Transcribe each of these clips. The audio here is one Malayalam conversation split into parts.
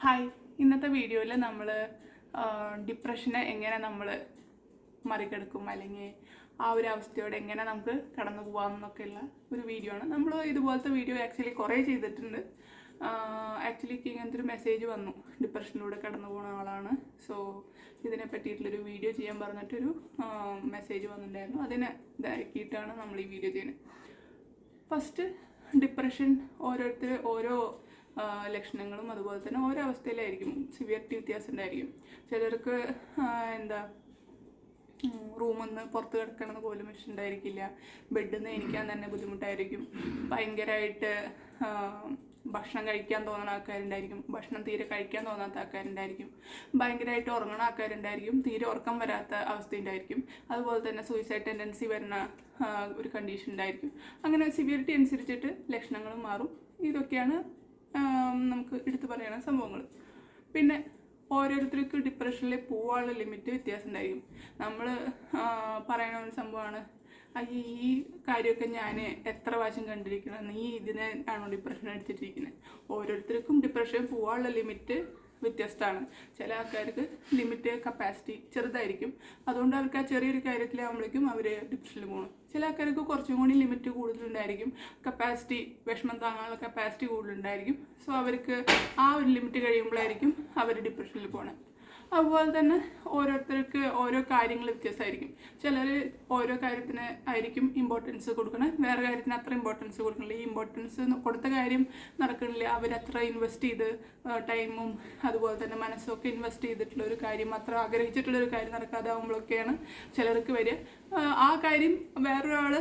ഹായ്, ഇന്നത്തെ വീഡിയോയിൽ നമ്മൾ ഡിപ്രഷനെ എങ്ങനെ നമ്മൾ മറികടക്കും അല്ലെങ്കിൽ ആ ഒരു അവസ്ഥയോടെ എങ്ങനെ നമുക്ക് കടന്നു പോകാം എന്നൊക്കെയുള്ള ഒരു വീഡിയോ ആണ്. നമ്മൾ ഇതുപോലത്തെ വീഡിയോ ആക്ച്വലി കുറേ ചെയ്തിട്ടുണ്ട്. ആക്ച്വലി ഇങ്ങനത്തെ ഒരു മെസ്സേജ് വന്നു, ഡിപ്രഷനിലൂടെ കടന്നു പോകുന്ന ആളാണ്, സോ ഇതിനെ പറ്റിയിട്ടുള്ളൊരു വീഡിയോ ചെയ്യാൻ പറഞ്ഞിട്ടൊരു മെസ്സേജ് വന്നിട്ടുണ്ടായിരുന്നു. അതിനെ ഇതാക്കിയിട്ടാണ് നമ്മൾ ഈ വീഡിയോ ചെയ്യുന്നത്. ഫസ്റ്റ്, ഡിപ്രഷൻ ഓരോരുത്തർ ഓരോ ലക്ഷണങ്ങളും അതുപോലെ തന്നെ ഓരോ അവസ്ഥയിലായിരിക്കും, സിവിയറിറ്റി വ്യത്യാസം ഉണ്ടായിരിക്കും. ചിലർക്ക് റൂമിൽ നിന്ന് പുറത്ത് കിടക്കണമെന്ന് പോലും ഇഷ്ടമുണ്ടായിരിക്കില്ല, ബെഡിൽ നിന്ന് എണീക്കാൻ തന്നെ ബുദ്ധിമുട്ടായിരിക്കും, ഭയങ്കരമായിട്ട് ഭക്ഷണം കഴിക്കാൻ തോന്നുന്ന ആൾക്കാരുണ്ടായിരിക്കും, ഭക്ഷണം തീരെ കഴിക്കാൻ തോന്നാത്ത ആൾക്കാരുണ്ടായിരിക്കും, ഭയങ്കരമായിട്ട് ഉറങ്ങുന്ന ആൾക്കാരുണ്ടായിരിക്കും, തീരെ ഉറക്കം വരാത്ത അവസ്ഥയുണ്ടായിരിക്കും, അതുപോലെ തന്നെ സൂയിസൈഡ് ടെൻഡൻസി വരുന്ന ഒരു കണ്ടീഷൻ ഉണ്ടായിരിക്കും. അങ്ങനെ സിവിയറിറ്റി അനുസരിച്ചിട്ട് ലക്ഷണങ്ങളും മാറും. ഇതൊക്കെയാണ് നമുക്ക് എടുത്തു പറയുന്ന സംഭവങ്ങൾ. പിന്നെ ഓരോരുത്തർക്ക് ഡിപ്രഷനിൽ പോകാനുള്ള ലിമിറ്റ് വ്യത്യാസം ഉണ്ടായിരിക്കും. നമ്മൾ പറയുന്ന ഒരു സംഭവമാണ്, ഈ കാര്യമൊക്കെ ഞാൻ എത്ര പ്രാവശ്യം കണ്ടിരിക്കണം, നീ ഇതിനെ ആണോ ഡിപ്രഷൻ അടിച്ചിട്ടിരിക്കുന്നത്. ഓരോരുത്തർക്കും ഡിപ്രഷൻ പോകാനുള്ള ലിമിറ്റ് വ്യത്യസ്തമാണ്. ചില ആൾക്കാർക്ക് ലിമിറ്റ് കപ്പാസിറ്റി ചെറുതായിരിക്കും, അതുകൊണ്ട് അവർക്ക് ആ ചെറിയൊരു കാര്യത്തിലാകുമ്പോഴേക്കും അവർ ഡിപ്രഷനിൽ പോകണം. ചില ആൾക്കാർക്ക് കുറച്ചും കൂടി ലിമിറ്റ് കൂടുതലുണ്ടായിരിക്കും, കപ്പാസിറ്റി വിഷമം താങ്ങാനുള്ള കപ്പാസിറ്റി കൂടുതലുണ്ടായിരിക്കും. സോ അവർക്ക് ആ ഒരു ലിമിറ്റ് കഴിയുമ്പോഴായിരിക്കും അവർ ഡിപ്രഷനിൽ പോകണം. അതുപോലെ തന്നെ ഓരോരുത്തർക്ക് ഓരോ കാര്യങ്ങൾ വ്യത്യാസമായിരിക്കും. ചിലർ ഓരോ കാര്യത്തിന് ആയിരിക്കും ഇമ്പോർട്ടൻസ് കൊടുക്കണം, വേറെ കാര്യത്തിന് അത്ര ഇമ്പോർട്ടൻസ് കൊടുക്കണില്ല. ഈ ഇമ്പോർട്ടൻസ് കൊടുത്ത കാര്യം നടക്കണില്ല, അവരത്ര ഇൻവെസ്റ്റ് ചെയ്ത് ടൈമും അതുപോലെ തന്നെ മനസ്സൊക്കെ ഇൻവെസ്റ്റ് ചെയ്തിട്ടുള്ള ഒരു കാര്യം, അത്ര ആഗ്രഹിച്ചിട്ടുള്ളൊരു കാര്യം നടക്കാതാവുമ്പോഴൊക്കെയാണ് ചിലർക്ക് വരിക. ആ കാര്യം വേറൊരാൾ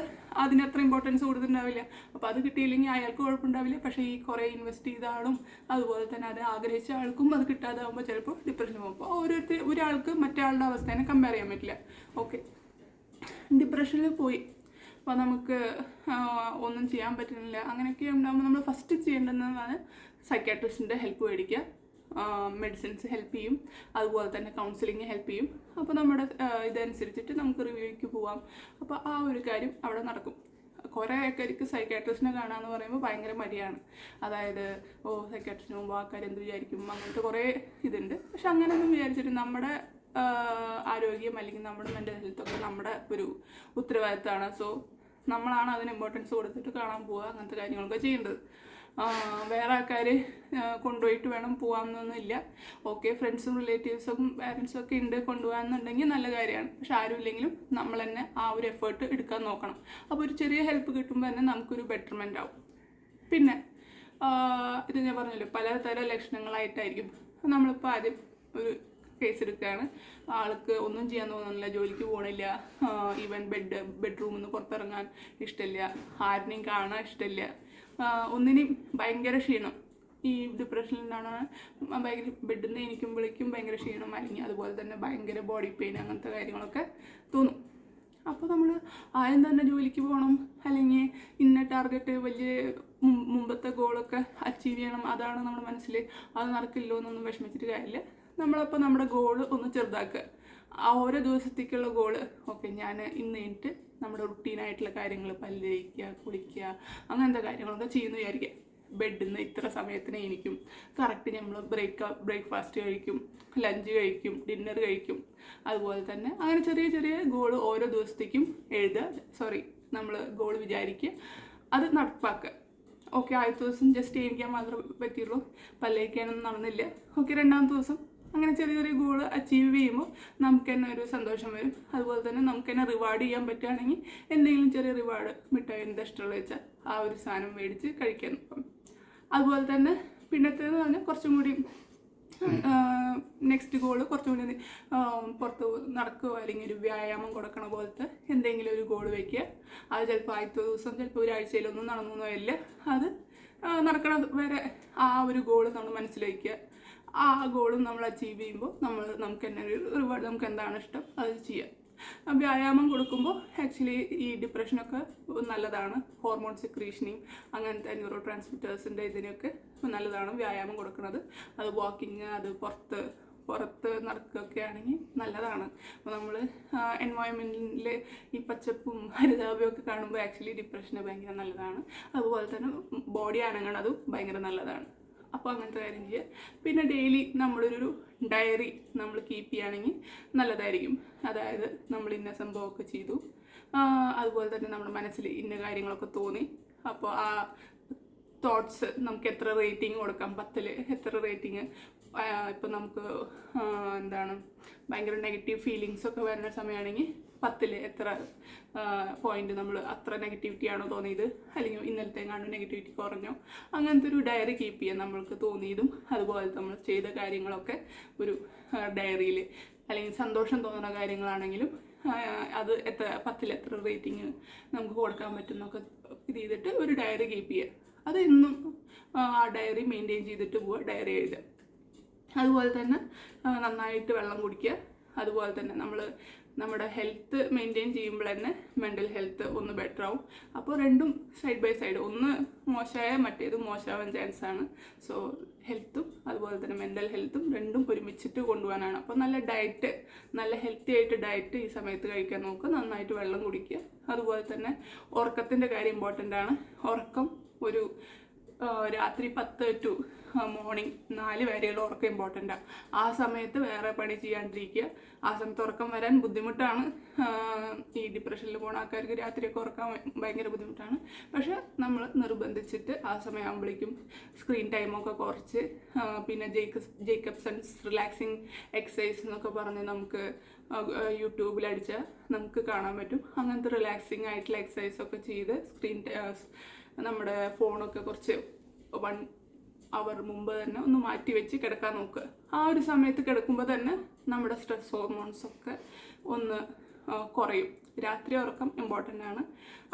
അതിനത്ര ഇമ്പോർട്ടൻസ് കൊടുത്തിട്ടുണ്ടാവില്ല, അപ്പോൾ അത് കിട്ടിയില്ലെങ്കിൽ അയാൾക്ക് കുഴപ്പമുണ്ടാവില്ല. പക്ഷേ ഈ കുറേ ഇൻവെസ്റ്റ് ചെയ്ത ആളും അതുപോലെ തന്നെ അത് ആഗ്രഹിച്ച ആൾക്കും അത് കിട്ടാതാവുമ്പോൾ ചിലപ്പോൾ ഡിപ്രഷന് പോകും. അപ്പോൾ ഒരാൾക്ക് മറ്റേ അവസ്ഥേനെ കമ്പയർ ചെയ്യാൻ പറ്റില്ല. ഓക്കെ, ഡിപ്രഷനിൽ പോയി, അപ്പോൾ നമുക്ക് ഒന്നും ചെയ്യാൻ പറ്റുന്നില്ല, അങ്ങനെയൊക്കെ ഉണ്ടാകുമ്പോൾ നമ്മൾ ഫസ്റ്റ് ചെയ്യേണ്ടതെന്നാണ് സൈക്കാട്രിസ്റ്റിൻ്റെ ഹെൽപ്പ് മേടിക്കുക. മെഡിസിൻസ് ഹെൽപ്പ് ചെയ്യും, അതുപോലെ തന്നെ കൗൺസിലിംഗ് ഹെൽപ്പ് ചെയ്യും. അപ്പോൾ നമ്മുടെ ഇതനുസരിച്ചിട്ട് നമുക്ക് റിവ്യൂക്ക് പോവാം. അപ്പോൾ ആ ഒരു കാര്യം അവിടെ നടക്കും. കുറേ ആൾക്കാർക്ക് സൈക്കാട്രിസ്റ്റിനെ കാണാമെന്ന് പറയുമ്പോൾ ഭയങ്കര മടിയാണ്. അതായത് സൈക്കാട്രിസ്റ്റിന് മുമ്പ് ആൾക്കാർ എന്ത് വിചാരിക്കും, അങ്ങനത്തെ കുറേ ഇതുണ്ട്. പക്ഷെ അങ്ങനെയൊന്നും വിചാരിച്ചിട്ട് നമ്മുടെ ആരോഗ്യം അല്ലെങ്കിൽ നമ്മുടെ മെൻ്റൽ ഹെൽത്തൊക്കെ നമ്മുടെ ഒരു ഉത്തരവാദിത്തമാണ്. സോ നമ്മളാണ് അതിന് ഇമ്പോർട്ടൻസ് കൊടുത്തിട്ട് കാണാൻ പോവുക, അങ്ങനത്തെ കാര്യങ്ങളൊക്കെ ചെയ്യേണ്ടത്. വേറെ ആൾക്കാർ കൊണ്ടുപോയിട്ട് വേണം പോകാമെന്നൊന്നുമില്ല. ഓക്കെ, ഫ്രണ്ട്സും റിലേറ്റീവ്സും പാരൻസും ഒക്കെ ഉണ്ട് കൊണ്ടുപോകാമെന്നുണ്ടെങ്കിൽ നല്ല കാര്യമാണ്. പക്ഷെ ആരും ഇല്ലെങ്കിലും നമ്മൾ തന്നെ ആ ഒരു എഫേർട്ട് എടുക്കാൻ നോക്കണം. അപ്പോൾ ഒരു ചെറിയ ഹെൽപ്പ് കിട്ടുമ്പോൾ തന്നെ നമുക്കൊരു ബെറ്റർമെൻ്റ് ആവും. പിന്നെ ഇത് ഞാൻ പറഞ്ഞല്ലോ, പലതരം ലക്ഷണങ്ങളായിട്ടായിരിക്കും. നമ്മളിപ്പോൾ ആദ്യം ഒരു കേസ് എടുക്കുകയാണ്, ആൾക്ക് ഒന്നും ചെയ്യാൻ തോന്നുന്നില്ല, ജോലിക്ക് പോകണില്ല, ഈവൻ ബെഡ്റൂമിൽ നിന്ന് പുറത്തിറങ്ങാൻ ഇഷ്ടമില്ല, ആരിനെയും കാണാൻ ഇഷ്ടമില്ല, ഒന്നിനും ഭയങ്കര ക്ഷീണം. ഈ ഡിപ്രഷനിലാണ് ഭയങ്കര ബെഡിൽ നിന്ന് എണീക്കുമ്പോഴേക്കും ഭയങ്കര ക്ഷീണം, അല്ലെങ്കിൽ അതുപോലെ തന്നെ ഭയങ്കര ബോഡി പെയിൻ, അങ്ങനത്തെ കാര്യങ്ങളൊക്കെ തോന്നും. അപ്പോൾ നമ്മൾ ആദ്യം തന്നെ ജോലിക്ക് പോകണം, അല്ലെങ്കിൽ ഇന്ന ടാർഗറ്റ്, വലിയ മുമ്പത്തെ ഗോളൊക്കെ അച്ചീവ് ചെയ്യണം, അതാണ് നമ്മുടെ മനസ്സിൽ. അത് നടക്കില്ലോ എന്നൊന്നും വിഷമിച്ചിട്ട് കാര്യമില്ല. നമ്മളപ്പോൾ നമ്മുടെ ഗോള് ഒന്ന് ചെറുതാക്കുക. ആ ഓരോ ദിവസത്തേക്കുള്ള ഗോള്, ഓക്കെ, ഞാൻ ഇന്ന് കഴിഞ്ഞിട്ട് നമ്മുടെ റുട്ടീനായിട്ടുള്ള കാര്യങ്ങൾ, പല്ല് തേക്കുക, കുളിക്കുക, അങ്ങനത്തെ കാര്യങ്ങളൊക്കെ ചെയ്യുന്നു വിചാരിക്കുക. ബെഡിൽ നിന്ന് ഇത്ര സമയത്തിന് എനിക്കും കറക്റ്റ് നമ്മൾ ബ്രേക്ക്ഫാസ്റ്റ് കഴിക്കും, ലഞ്ച് കഴിക്കും, ഡിന്നർ കഴിക്കും. അതുപോലെ തന്നെ അങ്ങനെ ചെറിയ ചെറിയ ഗോള് ഓരോ ദിവസത്തേക്കും നമ്മൾ ഗോൾ വിചാരിക്കുക, അത് നടപ്പാക്കുക. ഓക്കെ, ആദ്യത്തെ ദിവസം ജസ്റ്റ് എണീക്കാൻ മാത്രമേ പറ്റിയുള്ളൂ, പല്ലേക്കാനൊന്നും നടന്നില്ല. ഓക്കെ, രണ്ടാമത്തെ ദിവസം അങ്ങനെ ചെറിയ ചെറിയ ഗോള് അച്ചീവ് ചെയ്യുമ്പോൾ നമുക്ക് തന്നെ ഒരു സന്തോഷം വരും. അതുപോലെ തന്നെ നമുക്ക് തന്നെ റിവാർഡ് ചെയ്യാൻ പറ്റുകയാണെങ്കിൽ എന്തെങ്കിലും ചെറിയ റിവാർഡ്, മിഠായി എന്താ ഇഷ്ടമുള്ള വെച്ചാൽ ആ ഒരു സാധനം മേടിച്ച് കഴിക്കാൻ നോക്കാം. അതുപോലെ തന്നെ പിന്നത്തേന്ന് പറഞ്ഞാൽ കുറച്ചും കൂടി നെക്സ്റ്റ് ഗോള് കുറച്ചും കൂടി പുറത്ത് നടക്കുകയോ അല്ലെങ്കിൽ ഒരു വ്യായാമം കൊടുക്കണ പോലത്തെ എന്തെങ്കിലും ഒരു ഗോള് വയ്ക്കുക. അത് ചിലപ്പോൾ ആദ്യത്തെ ദിവസം, ചിലപ്പോൾ ഒരാഴ്ചയിലൊന്നും നടന്നൊന്നും വരില്ല. അത് നടക്കണ വരെ ആ ഒരു ഗോള് നമ്മൾ മനസ്സിൽ വയ്ക്കുക. ആ ഗോളും നമ്മൾ അച്ചീവ് ചെയ്യുമ്പോൾ നമുക്ക് തന്നെ ഒരു റിവാർഡ്, നമുക്ക് എന്താണ് ഇഷ്ടം അത് ചെയ്യാം. വ്യായാമം കൊടുക്കുമ്പോൾ ആക്ച്വലി ഈ ഡിപ്രഷനൊക്കെ നല്ലതാണ്. ഹോർമോൺ സെക്രീഷനെയും അങ്ങനത്തെ ന്യൂറോ ട്രാൻസ്മിറ്റേഴ്സിൻ്റെ ഇതിനൊക്കെ നല്ലതാണ് വ്യായാമം കൊടുക്കുന്നത്. അത് വാക്കിങ്, അത് പുറത്ത് നടക്കുകയൊക്കെ ആണെങ്കിൽ നല്ലതാണ്. അപ്പോൾ നമ്മൾ എൻവയോൺമെൻറ്റിൽ ഈ പച്ചപ്പും ഹരിതാപവും ഒക്കെ കാണുമ്പോൾ ആക്ച്വലി ഡിപ്രഷന് ഭയങ്കര നല്ലതാണ്. അതുപോലെ തന്നെ ബോഡി അനങ്ങണതും ഭയങ്കര നല്ലതാണ്. അപ്പോൾ അങ്ങനത്തെ കാര്യം ചെയ്യുക. പിന്നെ ഡെയിലി നമ്മളൊരു ഡയറി നമ്മൾ കീപ്പ് ചെയ്യുകയാണെങ്കിൽ നല്ലതായിരിക്കും. അതായത് നമ്മൾ ഇന്ന സംഭവമൊക്കെ ചെയ്തു, അതുപോലെ തന്നെ നമ്മുടെ മനസ്സിൽ ഇന്ന കാര്യങ്ങളൊക്കെ തോന്നി, അപ്പോൾ ആ തോട്ട്സ് നമുക്ക് എത്ര റേറ്റിംഗ് കൊടുക്കാം, 10ൽ എത്ര റേറ്റിംഗ്. ഇപ്പം നമുക്ക് എന്താണ് ഭയങ്കര നെഗറ്റീവ് ഫീലിങ്സൊക്കെ വരുന്ന സമയമാണെങ്കിൽ 10ൽ എത്ര പോയിന്റ് നമ്മൾ അത്ര നെഗറ്റിവിറ്റി ആണോ തോന്നിയത്, അല്ലെങ്കിൽ ഇന്നലത്തെങ്ങാണ്ട് നെഗറ്റിവിറ്റി കുറഞ്ഞോ, അങ്ങനത്തെ ഒരു ഡയറി കീപ്പ് ചെയ്യാം. നമ്മൾക്ക് തോന്നിയതും അതുപോലെ നമ്മൾ ചെയ്ത കാര്യങ്ങളൊക്കെ ഒരു ഡയറിയിൽ, അല്ലെങ്കിൽ സന്തോഷം തോന്നുന്ന കാര്യങ്ങളാണെങ്കിലും അത് 10ൽ എത്ര റേറ്റിംഗ് നമുക്ക് കൊടുക്കാൻ പറ്റുന്നൊക്കെ ഇത് ചെയ്തിട്ട് ഒരു ഡയറി കീപ്പ് ചെയ്യുക. അത് എന്നും ആ ഡയറി മെയിൻറ്റെയിൻ ചെയ്തിട്ട് പോവുക, ഡയറി എഴുതുക. അതുപോലെ തന്നെ നന്നായിട്ട് വെള്ളം കുടിക്കുക. അതുപോലെ തന്നെ നമ്മുടെ ഹെൽത്ത് മെയിൻറ്റെയിൻ ചെയ്യുമ്പോൾ തന്നെ മെൻ്റൽ ഹെൽത്ത് ഒന്ന് ബെറ്റർ ആവും. അപ്പോൾ രണ്ടും സൈഡ് ബൈ സൈഡ്, ഒന്ന് മോശമായ മറ്റേത് മോശമാവാൻ ചാൻസ് ആണ്. സോ ഹെൽത്തും അതുപോലെ തന്നെ മെൻ്റൽ ഹെൽത്തും രണ്ടും ഒരുമിച്ചിട്ട് കൊണ്ടുപോകാനാണ്. അപ്പോൾ നല്ല ഹെൽത്തി ആയിട്ട് ഡയറ്റ് ഈ സമയത്ത് കഴിക്കാൻ നോക്കുക. നന്നായിട്ട് വെള്ളം കുടിക്കുക. അതുപോലെ തന്നെ ഉറക്കത്തിൻ്റെ കാര്യം ഇമ്പോർട്ടൻ്റ് ആണ്. ഉറക്കം ഒരു രാത്രി 10 to മോർണിംഗ് 4 വരെയുള്ള ഉറക്കം ഇമ്പോർട്ടൻ്റാണ്. ആ സമയത്ത് വേറെ പണി ചെയ്യാണ്ടിരിക്കുക. ആ സമയത്ത് ഉറക്കം വരാൻ ബുദ്ധിമുട്ടാണ്. ഈ ഡിപ്രഷനിൽ പോകുന്ന ആൾക്കാർക്ക് രാത്രിയൊക്കെ ഉറക്കാൻ ഭയങ്കര ബുദ്ധിമുട്ടാണ്. പക്ഷെ നമ്മൾ നിർബന്ധിച്ചിട്ട് ആ സമയമാകുമ്പോഴേക്കും സ്ക്രീൻ ടൈമൊക്കെ കുറച്ച്, പിന്നെ ജേക്കബ്സൺസ് റിലാക്സിങ് എക്സസൈസ് എന്നൊക്കെ പറഞ്ഞ് നമുക്ക് യൂട്യൂബിലടിച്ചാൽ നമുക്ക് കാണാൻ പറ്റും. അങ്ങനത്തെ റിലാക്സിങ് ആയിട്ടുള്ള എക്സസൈസൊക്കെ ചെയ്ത് നമ്മുടെ ഫോണൊക്കെ കുറച്ച് 1 hour മുമ്പ് തന്നെ ഒന്ന് മാറ്റി വെച്ച് കിടക്കാൻ നോക്കുക. ആ ഒരു സമയത്ത് കിടക്കുമ്പോൾ തന്നെ നമ്മുടെ സ്ട്രെസ് ഹോർമോൺസൊക്കെ ഒന്ന് കുറയും. രാത്രി ഉറക്കം ഇമ്പോർട്ടൻ്റ് ആണ്.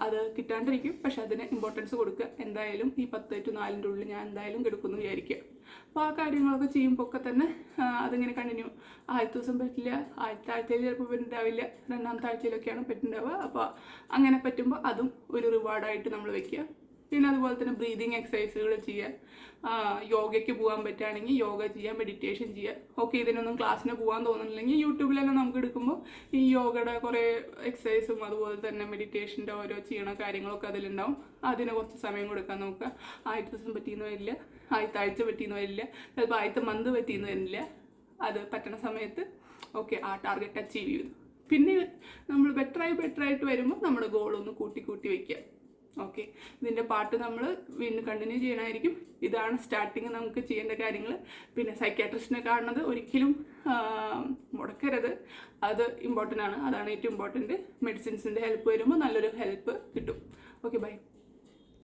അത് കിട്ടാണ്ടിരിക്കും, പക്ഷെ അതിന് ഇമ്പോർട്ടൻസ് കൊടുക്കുക. എന്തായാലും ഈ 10 to 4 ഉള്ളിൽ ഞാൻ എന്തായാലും കിടക്കുമെന്ന് വിചാരിക്കുക. അപ്പോൾ ആ കാര്യങ്ങളൊക്കെ ചെയ്യുമ്പോൾ ഒക്കെ തന്നെ അതിങ്ങനെ കണ്ടിന്യൂ. ആദ്യത്തെ ദിവസം പറ്റില്ല, ആദ്യത്തെ ആഴ്ചയിൽ ചിലപ്പോൾ പറ്റുന്നുണ്ടാവില്ല, രണ്ടാമത്തെ ആഴ്ചയിലൊക്കെയാണ് പറ്റുന്നുണ്ടാവുക. അപ്പോൾ അങ്ങനെ പറ്റുമ്പോൾ അതും ഒരു റിവാർഡായിട്ട് നമ്മൾ വെക്കുക. പിന്നെ അതുപോലെ തന്നെ ബ്രീതിങ് എക്സസൈസുകൾ ചെയ്യുക. യോഗയ്ക്ക് പോകാൻ പറ്റുകയാണെങ്കിൽ യോഗ ചെയ്യുക, മെഡിറ്റേഷൻ ചെയ്യുക. ഓക്കെ, ഇതിനൊന്നും ക്ലാസ്സിന് പോകാൻ തോന്നുന്നില്ലെങ്കിൽ യൂട്യൂബിലെല്ലാം നമുക്ക് എടുക്കുമ്പോൾ ഈ യോഗയുടെ കുറേ എക്സസൈസും അതുപോലെ തന്നെ മെഡിറ്റേഷൻ്റെ ഓരോ ചെയ്യണ കാര്യങ്ങളൊക്കെ അതിലുണ്ടാവും. അതിന് കുറച്ച് സമയം കൊടുക്കാൻ നോക്കുക. ആദ്യത്തെ ദിവസം പറ്റിയെന്ന് വരില്ല, ആദ്യത്തെ ആഴ്ച പറ്റിയെന്ന് വരില്ല, ചിലപ്പോൾ ആദ്യത്തെ മന്ത് പറ്റിയെന്ന് വരില്ല. അത് പറ്റണ സമയത്ത് ഓക്കെ, ആ ടാർഗറ്റ് അച്ചീവ് ചെയ്തു. പിന്നെ നമ്മൾ ബെറ്ററായിട്ട് വരുമ്പോൾ നമ്മുടെ ഗോളൊന്ന് കൂട്ടി വയ്ക്കുക. ഓക്കെ, ഇതിൻ്റെ പാർട്ട് നമ്മൾ വീണ്ടും കണ്ടിന്യൂ ചെയ്യണമായിരിക്കും. ഇതാണ് സ്റ്റാർട്ടിങ് നമുക്ക് ചെയ്യേണ്ട കാര്യങ്ങൾ. പിന്നെ സൈക്യാട്രിസ്റ്റിനെ കാണുന്നത് ഒരിക്കലും മുടക്കരുത്. അത് ഇമ്പോർട്ടൻ്റ് ആണ്. അതാണ് ഏറ്റവും ഇമ്പോർട്ടൻറ്റ്. മെഡിസിൻസിൻ്റെ ഹെൽപ്പ് വരുമ്പോൾ നല്ലൊരു ഹെൽപ്പ് കിട്ടും. Okay, by.